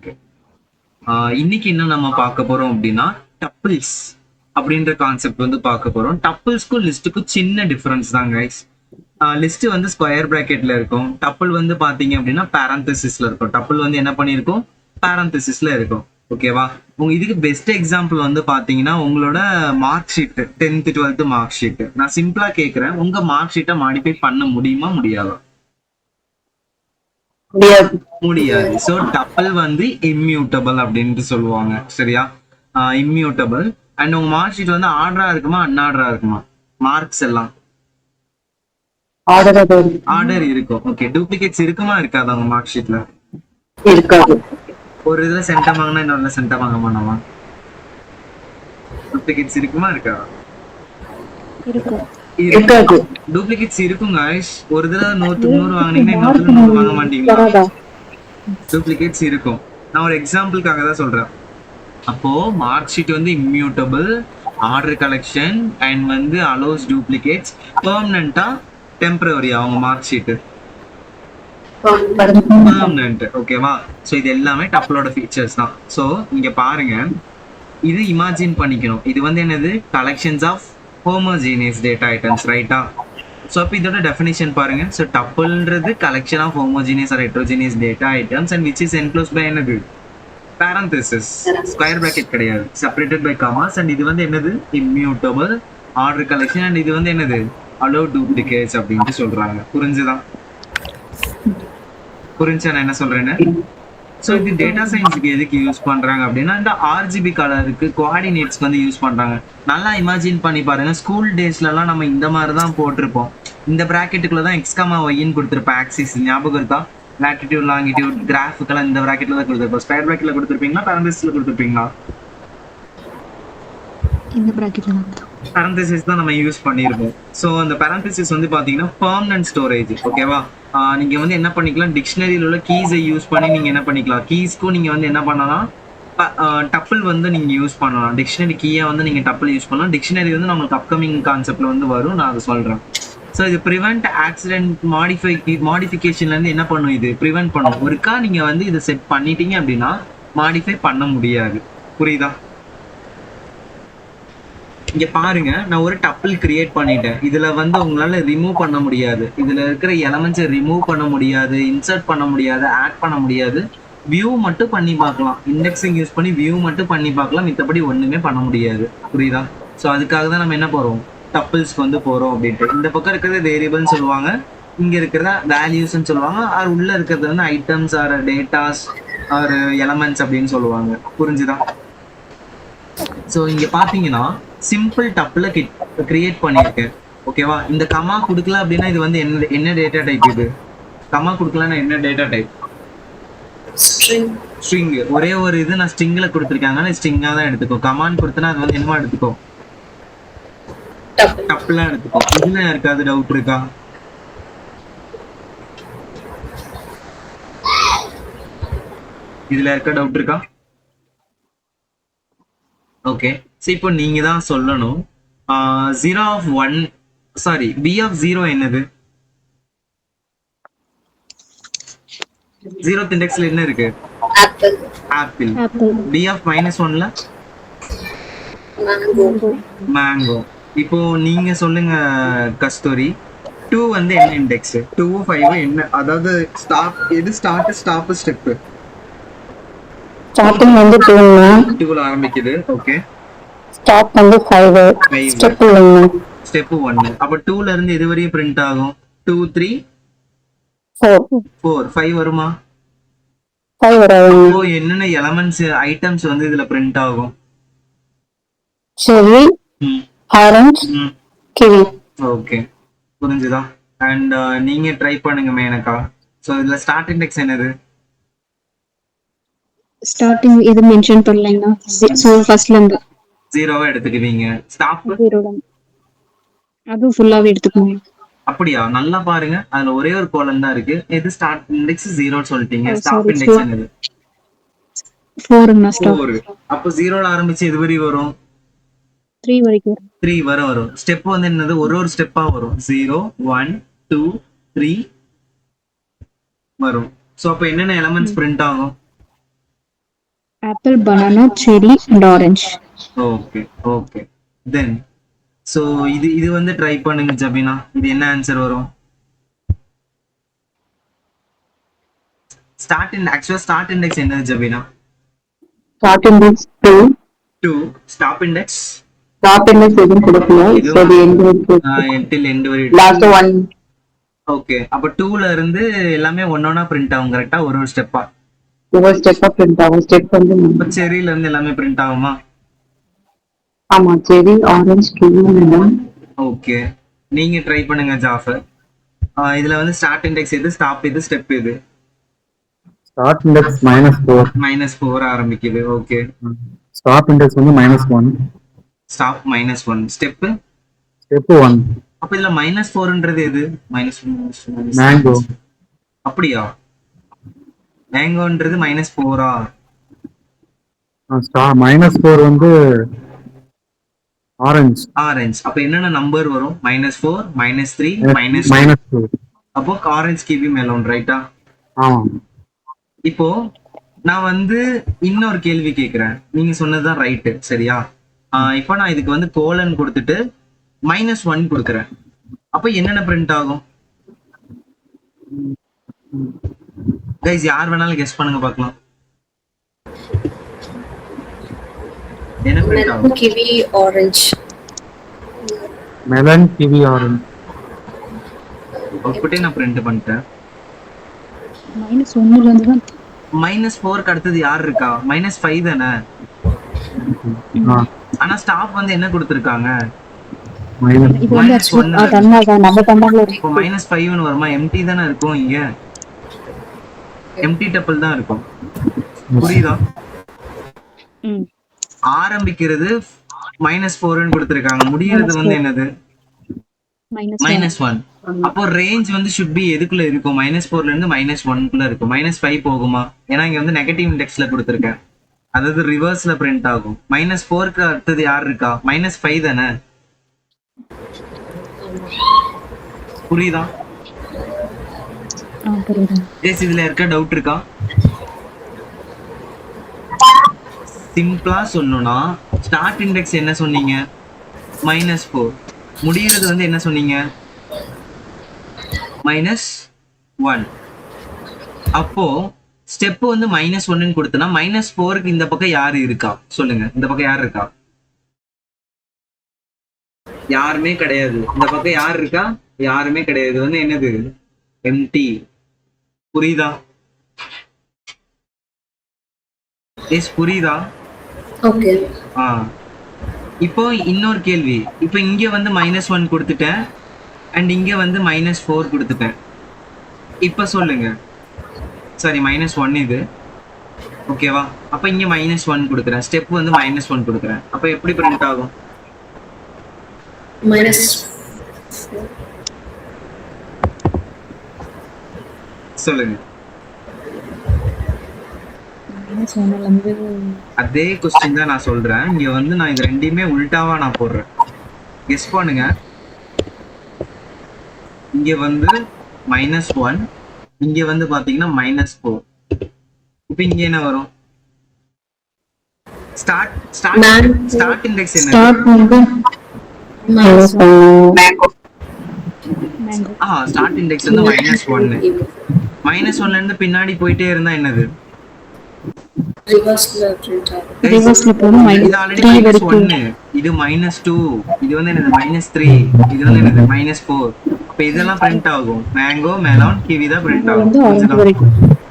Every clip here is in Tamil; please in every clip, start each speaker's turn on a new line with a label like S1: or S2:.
S1: ஓகே. இன்னைக்கு என்ன நம்ம பார்க்க போறோம் அப்படின்னா டப்பிள்ஸ் அப்படின்ற கான்செப்ட் வந்து பார்க்க போறோம். டப்பிள்ஸ்க்கும் லிஸ்ட்டுக்கும் சின்ன டிஃபரன்ஸ் தான் கைஸ். லிஸ்ட் வந்து ஸ்கொயர் பிராக்கெட்ல இருக்கும். டப்பிள் வந்து பாத்தீங்க அப்படின்னா பேரந்தசிஸ்ல இருக்கும். டப்பிள் வந்து என்ன பண்ணிருக்கும், பேரந்தசிஸ்ல இருக்கும். ஓகேவா? உங்க இதுக்கு பெஸ்ட் எக்ஸாம்பிள் வந்து பாத்தீங்கன்னா உங்களோட mark sheet, 10th 12th mark sheet. நான் சிம்பிளா கேக்குறேன், உங்க மார்க் ஷீட்டை மாடிஃபை பண்ண முடியுமா முடியாதா? முடியாது. ஸோ டப்பிள் வந்து இம்மியூட்டபிள் அப்படின்ட்டு சொல்லுவாங்க. சரியா? இம்மியூட்டபிள். அண்ட் உங்க மார்க் ஷீட் வந்து ஆர்டரா இருக்குமா அன்ஆர்டரா இருக்குமா? மார்க்ஸ் எல்லாம் ஆர்டர் இருக்கும். ஓகே. டூப்ளிகேட்ஸ் இருக்குமா இருக்காதா உங்க மார்க் ஷீட்ல?
S2: இருக்காது.
S1: ஒரு இதுல சென்டம் வாங்கினா இன்னொரு சென்டம் வாங்க மாட்டோமா? டூப்ளிகேட்ஸ் இருக்குமா இருக்காதா?
S2: இருக்காது.
S1: டூப்ளிகேட்ஸ் இருக்கும் गाइस. ஒரு இதுல 100 வாங்குனீங்கன்னா இன்னொரு 100 வாங்க மாட்டீங்களா? டூப்ளிகேட்ஸ் இருக்கும். நான் ஒரு எக்ஸாம்பிளுக்காக தான் சொல்றேன். அப்போ மார்க் ஷீட் வந்து இம்மியூட்டபிள், ஆர்டர் கலெக்ஷன் அண்ட் வந்து அலோஸ் டூப்ளிகேட்ஸ், பெர்மனண்டா டெம்பரரி அவங்க மார்க் ஷீட் பெர்மனன்ட். ஓகேவா? ஸோ இது எல்லாமே டப்பிளோட ஃபீச்சர்ஸ் தான். ஸோ இங்க பாருங்க, இது இமேஜின் பண்ணிக்கணும். இது வந்து என்னது, collections of homogeneous data items, ரைட்டா? ஸோ அப்போ இதோட டெஃபினிஷன் பாருங்க. ஸோ டப்பிள்ன்றது collection of homogeneous or heterogeneous data items and which is enclosed by என்னது, parenthesis, ஸ்கொயர் பிராக்கெட் கிடையாது, செப்பரேட்டட் பை காமாஸ். அண்ட் இது வந்து என்னது, இம்மியூட்டபிள், ஆர்டர் கலெக்ஷன். அண்ட் இது வந்து என்னது, அலோ டூப்ளிகேட்ஸ் அப்படின்ட்டு சொல்றாங்க. புரிஞ்சுதா? புரிஞ்சா நான் என்ன சொல்றேன்னு? ஸோ இது டேட்டா சயின்ஸுக்கு எதுக்கு யூஸ் பண்றாங்க அப்படின்னா, இந்த ஆர்ஜிபி கலருக்கு கோஆர்டினேட்ஸ் வந்து யூஸ் பண்றாங்க. நல்லா இமேஜின் பண்ணி பாருங்க. ஸ்கூல் டேஸ்லலாம் நம்ம இந்த மாதிரி தான் போட்டிருப்போம். இந்த பிராக்கெட்டுக்குள்ள தான் எக்ஸ்காமா ஒய்ன்னு கொடுத்துருப்போம். ஆக்சிஸ் ஞாபகம் இருக்கா? லாட்டிடியூட் லாங்கிடியூட் கிராஃபுக்கெல்லாம் இந்த பிராக்கெட்ல தான் கொடுத்துருப்போம். ஸ்கொயர் பிராக்கெட்ல கொடுத்துருப்பீங்களா பேரந்தசிஸ்ல கொடுத்துருப்பீங்களா?
S3: இந்த பிராக்கெட்ல
S1: பேரந்தசிஸ் தான் நம்ம யூஸ் பண்ணியிருப்போம். ஸோ அந்த பேரந்தசிஸ் வந்து பாத்தீங்கன்னா பெர்மனன்ட் ஸ்டோரேஜ். ஓகேவா? நீங்க வந்து என்ன பண்ணிக்கலாம், டிக்ஷனரியில் உள்ள கீஸை யூஸ் பண்ணி நீங்க என்ன பண்ணிக்கலாம், கீஸ்க்கும் நீங்க வந்து என்ன பண்ணலாம், டப்பிள் வந்து நீங்க யூஸ் பண்ணலாம். டிக்ஷனரி கீயை வந்து நீங்க டப்பிள் யூஸ் பண்ணலாம். டிக்ஷனரி வந்து நம்மளுக்கு அப்கமிங் கான்செப்ட்ல வந்து வரும், நான் அதை சொல்றேன். ஸோ இது ப்ரிவென்ட் ஆக்சிடென்ட் மாடிஃபிகேஷன்ல இருந்து என்ன பண்ணும், இது ப்ரிவென்ட் பண்ணும். ஒருக்கா நீங்க வந்து இதை செட் பண்ணிட்டீங்க அப்படின்னா மாடிஃபை பண்ண முடியாது. புரியுதா? இங்க பாருங்க, நான் ஒரு டப்பிள் கிரியேட் பண்ணிட்டேன். இதுல வந்து உங்களால ரிமூவ் பண்ண முடியாது. இதுல இருக்கிற எலமெண்ட்ஸை ரிமூவ் பண்ண முடியாது, இன்சர்ட் பண்ண முடியாது, ஆட் பண்ண முடியாது. வியூ மட்டும் பண்ணி பார்க்கலாம். இண்டெக்ஸிங் யூஸ் பண்ணி வியூ மட்டும் பண்ணி பார்க்கலாம். மித்தபடி ஒண்ணுமே பண்ண முடியாது. புரியுதா? ஸோ அதுக்காக தான் நம்ம என்ன போறோம், டப்பிள்ஸ்க்கு வந்து போறோம் அப்படின்ட்டு. இந்த பக்கம் இருக்கிறது வேரியபிள்னு சொல்லுவாங்க, இங்க இருக்கிறத வேல்யூஸ்ன்னு சொல்லுவாங்க. ஆர் உள்ள இருக்கிறது வந்து items or datas or elements அப்படின்னு சொல்லுவாங்க. புரிஞ்சுதா? ஸோ இங்க பாத்தீங்கன்னா சிம்பிள் டப்பில் கிரியேட் பண்ணியிருக்கேன். ஓகேவா? இந்த கமா கொடுக்கல அப்படின்னா இது வந்து என்ன டேட்டா டைப்? இது கமா கொடுக்கலன்னா என்ன டேட்டா டைப்? ஸ்ட்ரிங். ஒரே ஒரு இது நான் ஸ்ட்ரிங்ல கொடுத்துருக்காங்க, ஸ்ட்ரிங்கா தான் எடுத்துக்கும். கமான்னு கொடுத்தனா அது வந்து என்னமா எடுத்துக்கும், டப்பிலாம் எடுத்துக்கும். இதுல யாருக்காவது டவுட் இருக்கா? இதுல யாருக்கா டவுட் இருக்கா? ஓகே. ஸோ இப்போ நீங்க தான் சொல்லணும். 0 ஆஃப் 1, சாரி, b ஆஃப் 0 என்னது? 0th இண்டெக்ஸ்ல என்ன இருக்கு? ஆப்பிள். b ஆஃப் -1ல மேங்கோ. இப்போ நீங்க சொல்லுங்க கஸ்தூரி, 2 வந்து என்ன இண்டெக்ஸ்? 2 5 என்ன, அதாவது எது ஸ்டார்ட் ஸ்டாப் ஸ்டெப்?
S2: ஸ்டார்டிங் வந்து 2
S1: ல ஆரம்பிக்குது. ஓகே.
S2: ஸ்டாப் வந்து 5 ஸ்டெப் 1.
S1: ஸ்டெப் 1. அப்ப 2ல இருந்து எது வரையும் பிரிண்ட் ஆகும்? 2 3 4 5 வருமா?
S2: 5 வராது.
S1: அப்போ என்னென்ன எலிமெண்ட்ஸ் ஐட்டம்ஸ் வந்து இதுல பிரிண்ட் ஆகும்?
S2: செரி, ஆரஞ்சு, கிவி.
S1: ஓகே, புரிஞ்சுதா? அண்ட் நீங்க ட்ரை பண்ணுங்க மேனகா. சோ இதுல ஸ்டார்ட் இண்டெக்ஸ் என்னது?
S3: ஸ்டார்டிங் எது மென்ஷன் பண்ணலைன்னா சோ ஃபர்ஸ்ட்ல இருந்து
S1: 0 எடுத்துக்குவீங்க. ஸ்டாப்
S3: 0 அது ஃபுல்லாவே எடுத்துக்கோங்க.
S1: அப்படியா? நல்லா பாருங்க, அதுல ஒரே ஒரு கோலன் தான் இருக்கு. எது ஸ்டார்ட் இண்டெக்ஸ் 0 சொல்லிட்டீங்க. ஸ்டாப் இண்டெக்ஸ் என்னது?
S3: 4ங்க ஸ்டாப்.
S1: 4. அப்ப 0ல ஆரம்பிச்சு எது வரை வரும்?
S3: 3 வரைக்கும்
S1: 3 வரும். ஸ்டெப் வந்து என்னது, ஒரு ஸ்டெப்பா வரும். 0 1 2 3 வரும். சோ அப்ப என்னென்ன எலிமெண்ட்ஸ் பிரிண்ட் ஆகும்?
S3: apple, banana, cherry, and orange.
S1: Okay okay. Then so இது வந்து ட்ரை பண்ணுங்க ஜபினா. இது என்ன ஆன்சர் வரும்? ஸ்டார்ட் இண்டெக்ஸ் என்னது Jabina?
S2: Start index 2.
S1: 2. Stop index
S2: Stop index எதுவும் கொடுக்கல. So the end இருக்கு.
S1: till end வரை.
S2: Last one.
S1: ஓகே. அப்ப 2ல இருந்து எல்லாமே ஒன்னொன்னா பிரிண்ட் ஆகும் கரெக்டா? ஒரு ஸ்டெப்பா.
S2: ஒவ்வொரு ஸ்டெப்பா பிரிண்ட் ஆகும். ஸ்டெப் வந்து
S1: இப்ப செரியில இருந்து எல்லாமே பிரிண்ட் ஆகுமா?
S2: ஆமா, செரி, ஆரஞ்சு, கிவி, லெமன்.
S1: ஓகே. நீங்க ட்ரை பண்ணுங்க ஜாஃபர். இதுல வந்து ஸ்டார்ட் இண்டெக்ஸ் எது, ஸ்டாப் எது, ஸ்டெப் எது?
S4: Start index -4.
S1: -4 ஆரம்பிக்குது. ஓகே.
S4: ஸ்டாப் இண்டெக்ஸ் வந்து -1.
S1: ஸ்டாப் -1. Step
S4: step 1.
S1: அப்ப இதுல -4ன்றது எது? -1
S4: மேங்கோ.
S1: அப்படியா? மேங்கோன்றது -4ஆ?
S4: -4 வந்து ஆரஞ்சு.
S1: ஆரஞ்சு. அப்ப என்னென்ன நம்பர் வரும்? -4, -3, -2.
S4: -2.
S1: அப்போ ஆரஞ்சு, கிவி, மெலோன் ரைட்டா?
S4: ஆமா.
S1: இப்போ நான் வந்து இன்னொரு கேள்வி கேட்கிறேன். நீங்க சொன்னதுதான் ரைட்டு சரியா? இப்போ நான் இதுக்கு வந்து கோலன் கொடுத்துட்டு -1 கொடுக்குறேன். அப்ப என்னென்ன பிரிண்ட் ஆகும்? கைஸ் யார் வேணாலும் கெஸ் பண்ணுங்க பார்க்கலாம். என்ன பிரிண்ட் ஆகும்?
S5: Kiwi, orange.
S4: Melon, kiwi, orange.
S1: அவுட்புட்டே நான் பிரிண்ட் பண்ணிட்டேன்.
S3: -1ல இருந்து தான்
S1: -4க்கு அடுத்தது யார் இருக்கா? -5 தானே? ஆனா ஸ்டாப் வந்து என்ன கொடுத்துருக்காங்க?
S3: இது வந்து
S1: -1
S3: தன்னாக நம்ம தன்னால
S1: இப்போ -5ன்னு வருமா? எம்டி தானே இருக்கும் இங்க. எம்டி டப்பிள் தான் இருக்கும். புரியுதா? ஆரம்பிக்கிறது -4ன்னு கொடுத்துருக்காங்க. முடியறது வந்து என்னது? -1. அப்போ ரேஞ்ச் வந்து ஷுட் பி எதுக்குள்ள இருக்கும்? -4ல இருந்து -1குள்ள இருக்கும். -5 போகுமா? ஏன்னா இங்க வந்து நெகட்டிவ் இண்டெக்ஸ்ல கொடுத்துருக்கேன். அதாவது ரிவர்ஸ்ல பிரிண்ட் ஆகும். -4க்கு அடுத்தது யார் இருக்கா? -5 தானே? புரியுதா? இதுல இருக்க டவுட் இருக்கா? சிம்பிளா சொல்லணும்னா ஸ்டார்ட் இண்டெக்ஸ் என்ன சொன்னீங்க? -4. முடிகிறது வந்து என்ன சொன்னீங்க? -1. அப்போ ஸ்டெப் வந்து -1ன்னு கொடுத்தனா -4க்கு இந்த பக்கம் யாரு இருக்கா சொல்லுங்க. இந்த பக்கம் யார் இருக்கா? யாருமே கிடையாது. இந்த பக்கம் யார் இருக்கா? யாருமே கிடையாது. வந்து என்னது? எம்டி. புரியுதா? புரியுதா?
S5: ஓகே.
S1: இப்போ இன்னொரு கேள்வி. இப்போ இங்க வந்து -1 கொடுத்துட்டேன் அண்ட் இங்க வந்து -4 கொடுத்துட்டேன். இப்ப சொல்லுங்க. சாரி -1 இது. ஓகேவா? அப்ப இங்க -1 கொடுக்குறேன். ஸ்டெப் வந்து -1 கொடுக்குறேன். அப்ப எப்படி பிரிண்ட் ஆகும்? சொல்லுங்க. அதே क्वेश्चन தான் நான் சொல்றேன். இங்க வந்து நான் இது ரெண்டையுமே உல்டாவா நான் போடுறேன். கெஸ் பண்ணுங்க. இங்க வந்து -1, இங்க வந்து பாத்தீங்கன்னா -4. இப்போ இங்க என்ன வரும்? ஸ்டார்ட் இண்டெக்ஸ் என்ன?
S3: ஸ்டார்ட் வந்து
S2: மேங்கோ.
S1: ஸ்டார்ட் இண்டெக்ஸ் வந்து -1. -1ல இருந்து பின்னாடி போயிட்டே இருந்தா என்னது?
S3: ரிவர்ஸ்ல போகும்
S1: இது ஆல்ரெடி -1, இது -2, இது வந்து என்னது? -3, இது வந்து என்னது? -4. அப்ப இதெல்லாம் பிரிண்ட் ஆகும். மேங்கோ, மெலான், கிவி தான் பிரிண்ட் ஆகும்.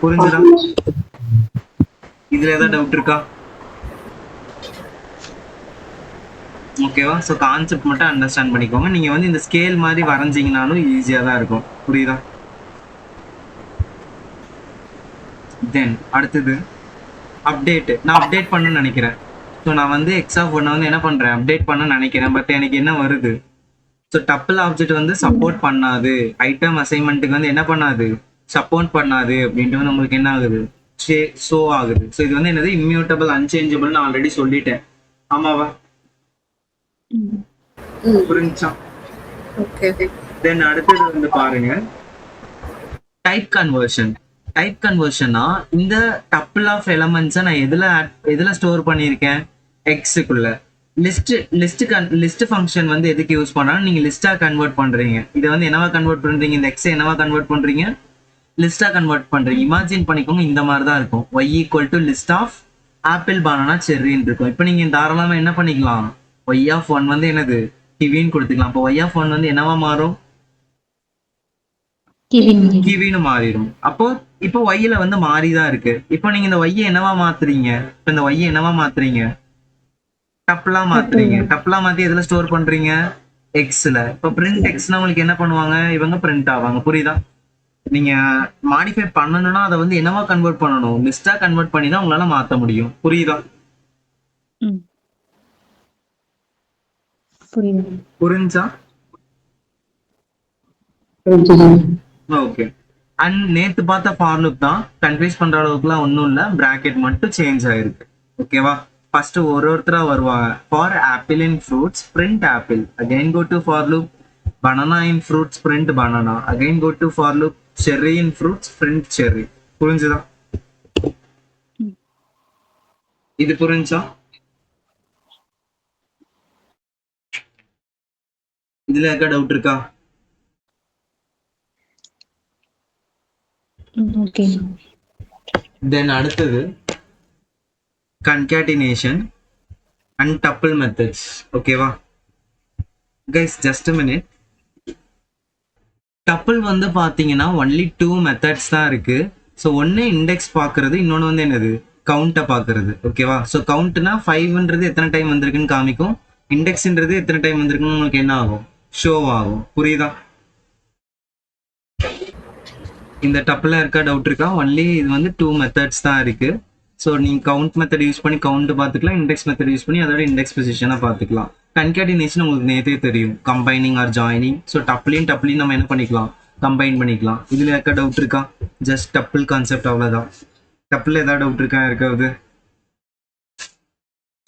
S1: புரிஞ்சுதா? இதுல ஏதாவது டவுட் இருக்கா? ஓகேவா? ஸோ கான்செப்ட் மட்டும் அண்டர்ஸ்டாண்ட் பண்ணிக்கோங்க. நீங்க வந்து இந்த ஸ்கேல் மாதிரி வரைஞ்சிங்கனாலும் ஈஸியா தான் இருக்கும். புரியுதா? தென் அடுத்தது அப்டேட். நான் அப்டேட் பண்ண நினைக்கிறேன். ஸோ நான் வந்து x(1) வந்து என்ன பண்றேன்? அப்டேட் பண்ண நினைக்கிறேன். பட் எனக்கு என்ன வருது? ஸோ டப்பிள் ஆப்ஜெக்ட் வந்து சப்போர்ட் பண்ணாது. ஐட்டம் அசைன்மெண்ட்டுக்கு வந்து என்ன பண்ணாது? சப்போர்ட் பண்ணாது அப்படின்ட்டு நம்மளுக்கு என்ன ஆகுது? ஷோ ஆகுது. ஸோ இது வந்து என்னது? இம்மியூட்டபிள் அன்சேஞ்சபிள் நான் ஆல்ரெடி சொல்லிட்டேன். ஆமாவா? புரிஞ்சா?
S5: ஓகே.
S1: தென் அடுத்தது வந்து பாருங்க டைப் கன்வர்ஷன். டைப் கன்வர்ஷனா இந்த டப்பிள் ஆஃப் எலமெண்ட்ஸை நான் எதுல ஸ்டோர் பண்ணியிருக்கேன்? எக்ஸுக்குள்ள. லிஸ்ட் ஃபங்க்ஷன் வந்து எதுக்கு யூஸ் பண்ணாலும் நீங்க லிஸ்டா கன்வெர்ட் பண்றீங்க. இதை வந்து என்னவா கன்வெர்ட் பண்றீங்க? இந்த எக்ஸை என்னவா கன்வெர்ட் பண்றீங்க? லிஸ்டா கன்வெர்ட் பண்றீங்க. இமேஜின் பண்ணிக்கோங்க, இந்த மாதிரி தான் இருக்கும். y equal to list of apple, banana, செர்ரின்னு இருக்கும். இப்போ நீங்க தாராளமா என்ன பண்ணிக்கலாம்? y ஆஃப் 1 வந்து என்னது? கிவின்னு கொடுத்துக்கலாம். இப்போ y ஆஃப் 1 வந்து என்னவா மாறும்? கிவின்னு மாறிடும். அப்போ இப்போ y-ல வந்து மாறிதான் இருக்கு. இப்போ நீங்க இந்த y என்னவா மாத்துறீங்க? இப்போ இந்த y என்னவா மாத்துறீங்க? டப்லா மாத்துறீங்க. டப்லா மாத்தி எதுல ஸ்டோர் பண்றீங்க? எக்ஸ்ல. இப்போ பிரிண்ட் எக்ஸ்னா உங்களுக்கு என்ன பண்ணுவாங்க? இவங்க பிரிண்ட் ஆவாங்க. புரியுதா? நீங்க மாடிஃபை பண்ணணும்னா அதை வந்து என்னவா கன்வெர்ட் பண்ணணும்? லிஸ்டா கன்வெர்ட் பண்ணி தான் உங்களால மாத்த முடியும். புரியுதா? புரிஞ்சா? ஓகே. அண்ட் நேத்து பார்த்த ஃபார் லூப் தான். கன்ஃபியூஸ் பண்ற அளவுக்குலாம் ஒன்றும் இல்லை. பிராக்கெட் மட்டும் சேஞ்ச் ஆயிருக்கு. ஓகேவா? ஃபர்ஸ்ட் ஒருத்தரா வருவாங்க. For apple in fruits print apple. Again go to for loop. Banana in fruits print banana. Again go to for loop. Cherry in fruits print cherry. புரிஞ்சுதா? இது புரிஞ்சா? இதுல இருக்க டவுட் இருக்கா?
S3: ஓகே.
S1: தென் அடுத்தது concatenation and tuple methods. ஓகேவா guys, just a minute. tuple வந்து பாத்தீங்கன்னா only 2 methods தான் இருக்கு. ஸோ ஒன்று இண்டெக்ஸ் பார்க்கறது, இன்னொன்று வந்து என்னது? கவுண்ட்டை பார்க்கறது. ஓகேவா? ஸோ கவுண்ட்னா 5ன்றது எத்தனை டைம் வந்திருக்குன்னு காமிக்கும். இண்டெக்ஸ்ன்றது எத்தனை டைம் வந்திருக்குன்னு உங்களுக்கு என்ன ஆகும்? ஷோ ஆகும். புரியுதா? இந்த டப்பில் இருக்க டவுட் இருக்கா? ஒன்லி இது வந்து 2 மெத்தட்ஸ் தான் இருக்கு. ஸோ நீங்கள் கவுண்ட் மெத்தட் யூஸ் பண்ணி கவுண்ட் பார்த்துக்கலாம். இண்டெக்ஸ் மெத்தட் யூஸ் பண்ணி அதோட இண்டெக்ஸ் பொசிஷனை பார்த்துக்கலாம். கன்கேட்டினேஷன் உங்களுக்கு நேற்றே தெரியும், கம்பைனிங் ஆர் ஜாயினிங். ஸோ டப்ளையும் நம்ம என்ன பண்ணிக்கலாம்? கம்பைன் பண்ணிக்கலாம். இதில் இருக்க டவுட் இருக்கா? ஜஸ்ட் டப்பிள் கான்செப்ட், அவ்வளோதான். டப்பில் ஏதாவது டவுட் இருக்கா? இருக்காது.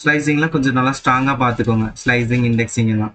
S1: ஸ்லைசிங்லாம் கொஞ்சம் நல்லா ஸ்ட்ராங்காக பார்த்துக்கோங்க. ஸ்லைசிங், இண்டெக்ஸிங் எல்லாம்